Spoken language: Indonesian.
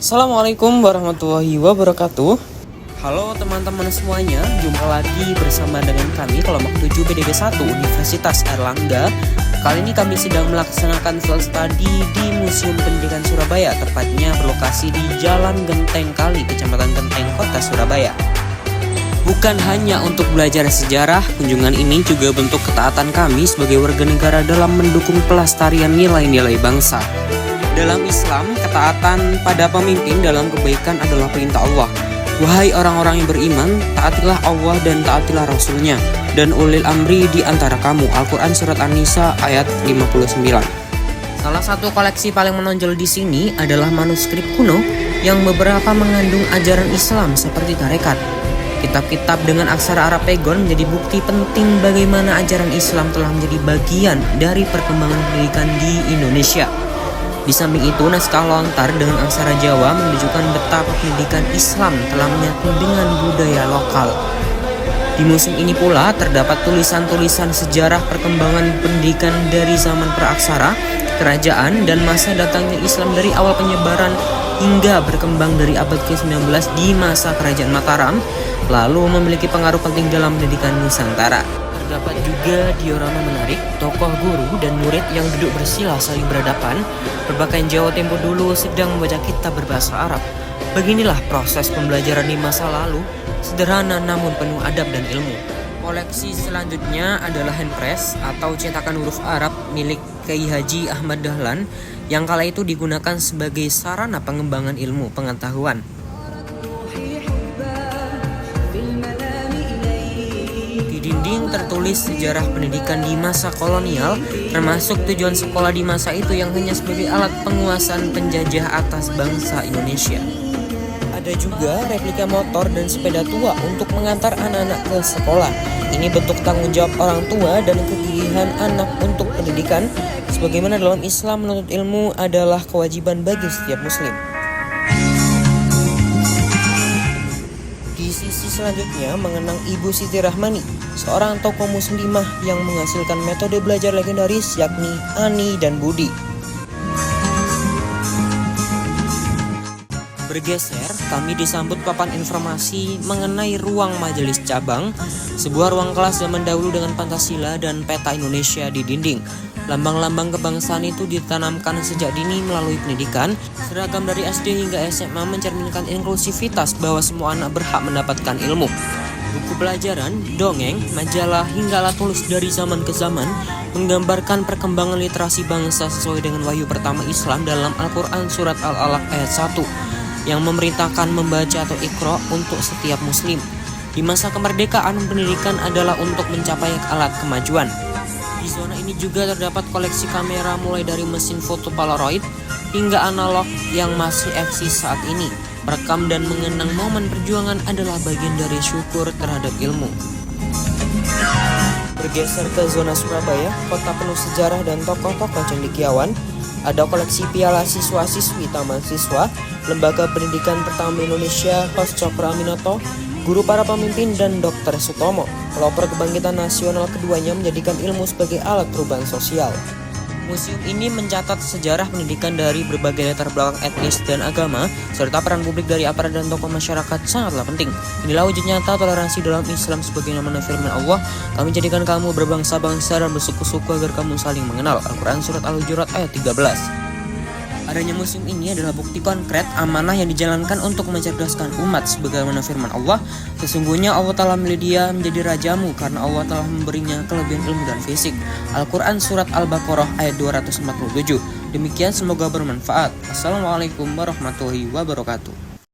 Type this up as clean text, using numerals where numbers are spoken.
Assalamualaikum warahmatullahi wabarakatuh. Halo teman-teman semuanya, jumpa lagi bersama dengan kami kelompok 7 BDG 1 Universitas Airlangga. Kali ini kami sedang melaksanakan field study di Museum Pendidikan Surabaya, tepatnya berlokasi di Jalan Genteng Kali, Kecamatan Genteng, Kota Surabaya. Bukan hanya untuk belajar sejarah, kunjungan ini juga bentuk ketaatan kami sebagai warga negara dalam mendukung pelestarian nilai-nilai bangsa. Dalam Islam, ketaatan pada pemimpin dalam kebaikan adalah perintah Allah. Wahai orang-orang yang beriman, taatilah Allah dan taatilah Rasulnya, dan ulil amri di antara kamu. Al-Quran Surat An-Nisa ayat 59. Salah satu koleksi paling menonjol di sini adalah manuskrip kuno yang beberapa mengandung ajaran Islam seperti tarekat. Kitab-kitab dengan aksara Arab Pegon menjadi bukti penting bagaimana ajaran Islam telah menjadi bagian dari perkembangan pendidikan di Indonesia. Di samping itu, naskah lontar dengan aksara Jawa menunjukkan betapa pendidikan Islam telah menyatu dengan budaya lokal. Di museum ini pula terdapat tulisan-tulisan sejarah perkembangan pendidikan dari zaman praaksara, kerajaan, dan masa datangnya Islam dari awal penyebaran hingga berkembang dari abad ke-19 di masa Kerajaan Mataram, lalu memiliki pengaruh penting dalam pendidikan Nusantara. Terdapat juga diorama menarik, tokoh guru dan murid yang duduk bersila saling berhadapan, berpakaian Jawa tempo dulu sedang membaca kitab berbahasa Arab. Beginilah proses pembelajaran di masa lalu, sederhana namun penuh adab dan ilmu. Koleksi selanjutnya adalah handpress atau cetakan huruf Arab milik Kiai Haji Ahmad Dahlan yang kala itu digunakan sebagai sarana pengembangan ilmu pengetahuan. Tertulis sejarah pendidikan di masa kolonial, termasuk tujuan sekolah di masa itu yang hanya sebagai alat penguasaan penjajah atas bangsa Indonesia. Ada juga replika motor dan sepeda tua untuk mengantar anak-anak ke sekolah. Ini bentuk tanggung jawab orang tua dan kegigihan anak untuk pendidikan, sebagaimana dalam Islam menuntut ilmu adalah kewajiban bagi setiap muslim. Di sisi selanjutnya mengenang Ibu Siti Rahmani, seorang tokoh muslimah yang menghasilkan metode belajar legendaris yakni Ani dan Budi. Bergeser, kami disambut papan informasi mengenai ruang majelis cabang, sebuah ruang kelas zaman dahulu dengan Pancasila dan peta Indonesia di dinding. Lambang-lambang kebangsaan itu ditanamkan sejak dini melalui pendidikan. Seragam dari SD hingga SMA mencerminkan inklusivitas bahwa semua anak berhak mendapatkan ilmu. Buku pelajaran, dongeng, majalah, hingga alat tulis dari zaman ke zaman menggambarkan perkembangan literasi bangsa sesuai dengan wahyu pertama Islam dalam Al-Quran Surat Al-Alaq ayat 1 yang memerintahkan membaca atau Iqra untuk setiap muslim. Di masa kemerdekaan, pendidikan adalah untuk mencapai alat kemajuan. Di zona ini juga terdapat koleksi kamera mulai dari mesin foto Polaroid hingga analog yang masih eksis saat ini. Merekam dan mengenang momen perjuangan adalah bagian dari syukur terhadap ilmu. Bergeser ke zona Surabaya, kota penuh sejarah dan tokoh-tokoh cendekiawan, ada koleksi piala siswa-siswi Taman Siswa, Lembaga Pendidikan Pertama Indonesia, Hos Cokro Aminoto, Guru Para Pemimpin, dan Dr. Sutomo. Pelopor kebangkitan nasional keduanya menjadikan ilmu sebagai alat perubahan sosial. Museum ini mencatat sejarah pendidikan dari berbagai latar belakang etnis dan agama, serta peran publik dari aparat dan tokoh masyarakat sangatlah penting. Inilah wujud nyata toleransi dalam Islam sebagaimana firman Allah, kami jadikan kamu berbangsa-bangsa dan bersuku-suku agar kamu saling mengenal. Al-Quran Surat Al-Hujurat ayat 13. Adanya museum ini adalah bukti konkret amanah yang dijalankan untuk mencerdaskan umat sebagaimana firman Allah, sesungguhnya Allah telah memilih dia menjadi rajamu karena Allah telah memberinya kelebihan ilmu dan fisik. Al-Quran Surat Al-Baqarah ayat 247. Demikian, semoga bermanfaat. Assalamualaikum warahmatullahi wabarakatuh.